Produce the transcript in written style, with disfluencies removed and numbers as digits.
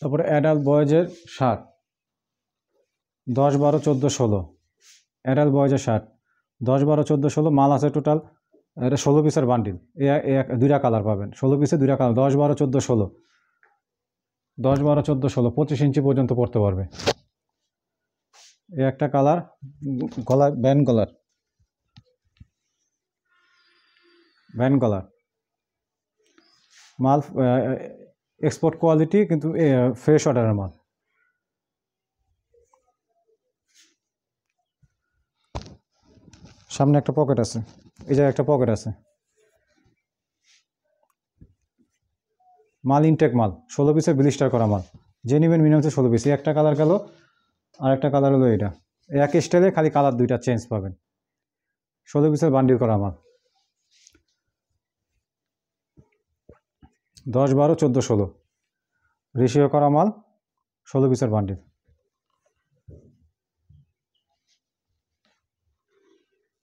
তারপরে adult বয়েজের shirt 10, 12, 14, 16 adult বয়েজের shirt 10, 12, 14, 16 মাল আছে টোটাল। এটা 16 পিসের বান্ডিল। দুইটা কালার পাবেন, 16 পিসে দুইটা কালার, 10, 12, 14, 16 10, 12, 14, 16 25 ইঞ্চি পর্যন্ত পড়তে পারবে। এই একটা কালার, গলার ব্যান্ড গলার মাল, এক্সপোর্ট কোয়ালিটি, কিন্তু ফ্রেশ অর্ডারের মাল। সামনে একটা পকেট আছে, এই জায়গায় একটা পকেট আছে। মাল ইনটেক মাল, 16 পিসের ব্লিস্টার করা মাল। যে নেবেন মিনিমাম 16 পিস। একটা কালার গেল, আর একটা কালার হলো এটা। এক স্টাইলে খালি কালার দুইটা চেঞ্জ পাবেন। 16 পিসের বান্ডিল করা মাল, 10, 12, 14, 16 রেশিও করা মাল, 16 পিসের বান্ডিল।